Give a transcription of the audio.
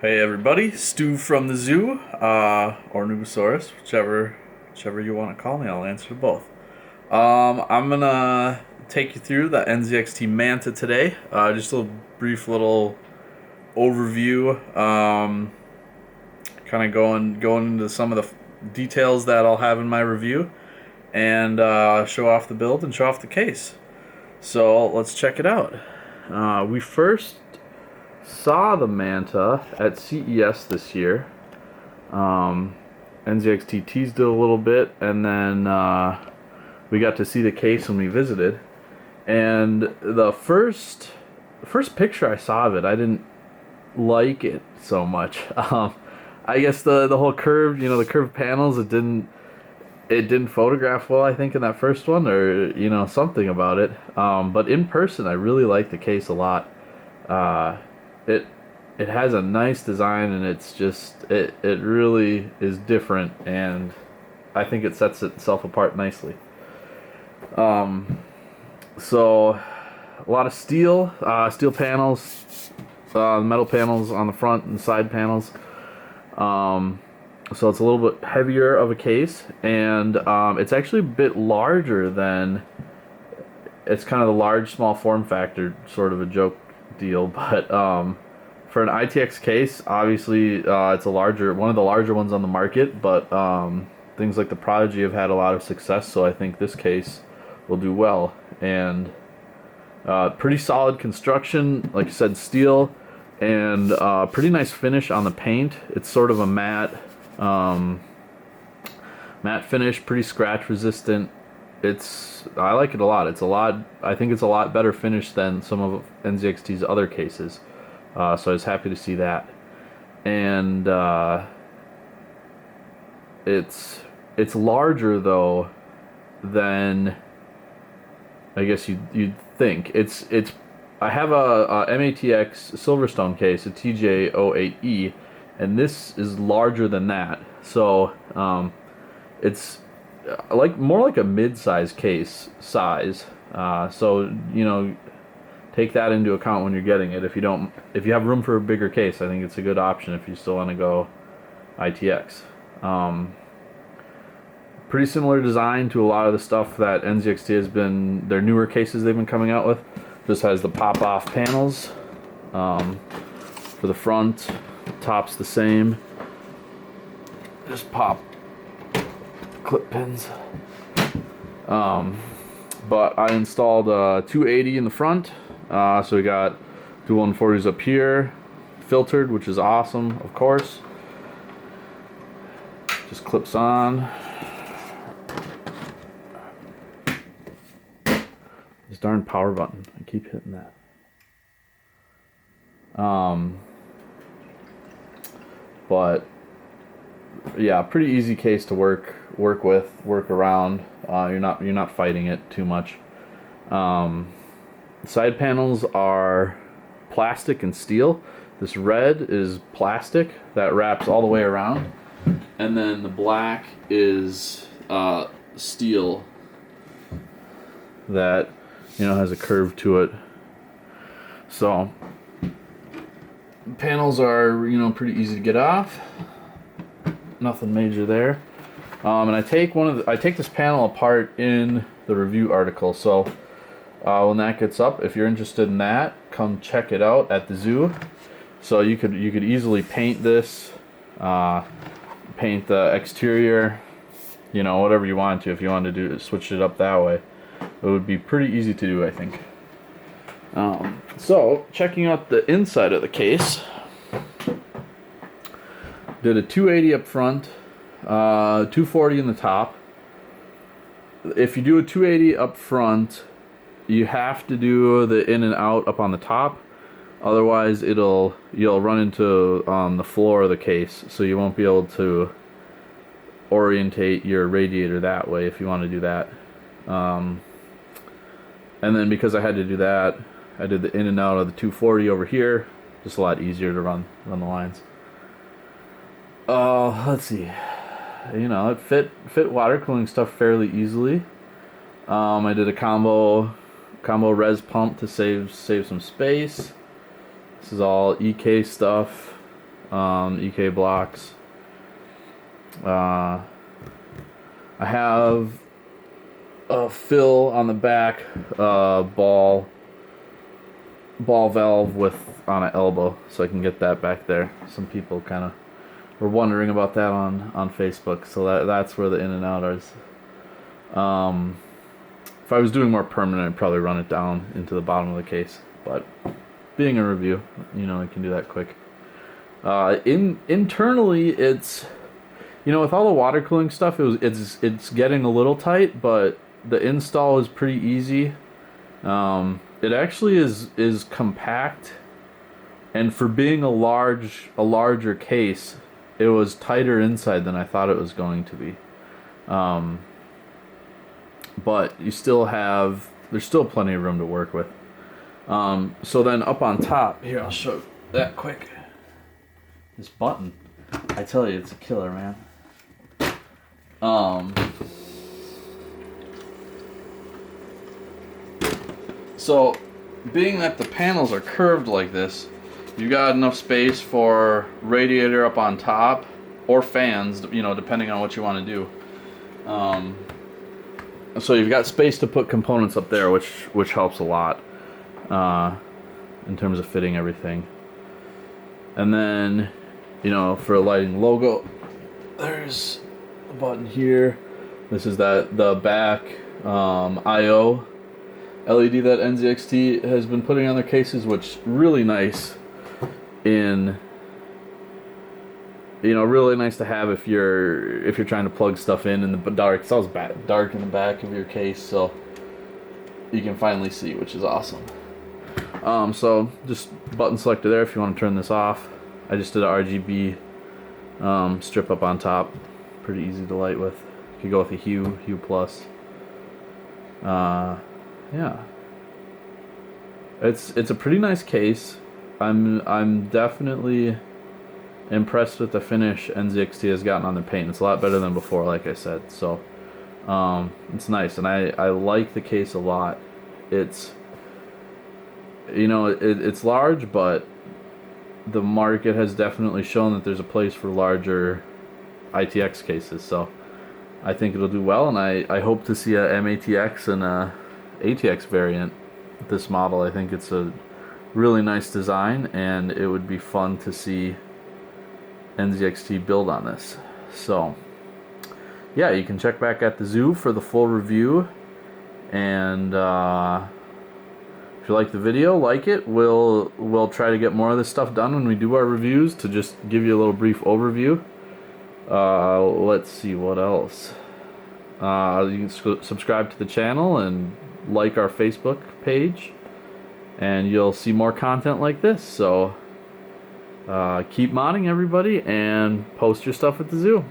Hey everybody, Stu from the zoo, or Nubosaurus, whichever you want to call me. I'll answer both. I'm gonna take you through the NZXT Manta today. Just a brief little overview. Kind of going into some of the details that I'll have in my review, and show off the build and show off the case. So let's check it out. We first saw the Manta at CES this year. NZXT teased it a little bit, and then we got to see the case when we visited. And the first picture I saw of it, I didn't like it so much. I guess the whole curved, the curved panels, it didn't photograph well, I think, in that first one, or something about it. But in person, I really like the case a lot. It has a nice design, and it really is different, and I think it sets itself apart nicely. So a lot of steel panels, metal panels on the front and side panels. So it's a little bit heavier of a case, and it's actually a bit larger than. It's kind of the large small form factor, sort of a joke deal, but for an ITX case, obviously it's one of the larger ones on the market, but things like the Prodigy have had a lot of success, so I think this case will do well. And pretty solid construction, like I said, steel, and pretty nice finish on the paint. It's sort of a matte finish, pretty scratch resistant. I like it a lot. I think it's a lot better finish than some of NZXT's other cases. So I was happy to see that. And it's larger though than I guess you'd think. I have a MATX Silverstone case, a TJ08E, and this is larger than that. So it's more like a mid-size case size. So take that into account when you're getting it. If you have room for a bigger case, I think it's a good option if you still want to go ITX. Pretty similar design to a lot of the stuff that NZXT has been, their newer cases they've been coming out with. This has the pop-off panels for the front. Top's the same. Just pop clip pins. But I installed a 280 in the front. So we got two 140s up here, filtered, which is awesome, of course. Just clips on. This darn power button, I keep hitting that. But yeah, pretty easy case to work with, work around. You're not fighting it too much. Side panels are plastic and steel. This red is plastic that wraps all the way around, and then the black is steel that has a curve to it. So panels are pretty easy to get off. Nothing major there. And I take this panel apart in the review article. So when that gets up, if you're interested in that, come check it out at the zoo. So you could easily paint this, paint the exterior, whatever you want to. If you wanted to switch it up that way, it would be pretty easy to do, I think. So checking out the inside of the case, did a 280 up front, 240 in the top. If you do a 280 up front, you have to do the in and out up on the top. Otherwise, you'll run into the floor of the case, so you won't be able to orientate your radiator that way if you want to do that. And then because I had to do that, I did the in and out of the 240 over here. Just a lot easier to run the lines. Let's see. It fit water cooling stuff fairly easily. I did a combo res pump to save some space. This is all EK stuff. EK blocks. I have a fill on the back, ball valve with on an elbow, so I can get that back there. Some people kind of were wondering about that on Facebook, so that's where the in and out is. If I was doing more permanent, I'd probably run it down into the bottom of the case, but being a review, I can do that quick. Internally, it's, with all the water cooling stuff, it's getting a little tight, but the install is pretty easy. It actually is compact, and for being a larger case, it was tighter inside than I thought it was going to be. But there's still plenty of room to work with. So then up on top, here, I'll show that quick. This button, I tell you, it's a killer, man. So, being that the panels are curved like this, you've got enough space for radiator up on top, or fans, depending on what you want to do. So you've got space to put components up there, which helps a lot in terms of fitting everything. And then, for a lighting logo, there's a button here. This is the back I/O LED that NZXT has been putting on their cases, which really nice really nice to have if you're trying to plug stuff in the dark. It's always dark in the back of your case, so you can finally see, which is awesome. So just button selector there if you want to turn this off. I just did a RGB strip up on top, pretty easy to light with. You could go with a hue plus. Yeah, it's a pretty nice case. I'm definitely impressed with the finish NZXT has gotten on their paint. It's a lot better than before, like I said. So it's nice, and I like the case a lot. It's it's large, but the market has definitely shown that there's a place for larger ITX cases. So I think it'll do well, and I hope to see a MATX and a ATX variant with this model. I think it's a really nice design, and it would be fun to see NZXT build on this. So yeah, you can check back at the zoo for the full review, and if you like the video, like it. We'll try to get more of this stuff done when we do our reviews, to just give you a little brief overview. Let's see what else. You can subscribe to the channel and like our Facebook page, and you'll see more content like this. So keep modding, everybody, and post your stuff at the zoo.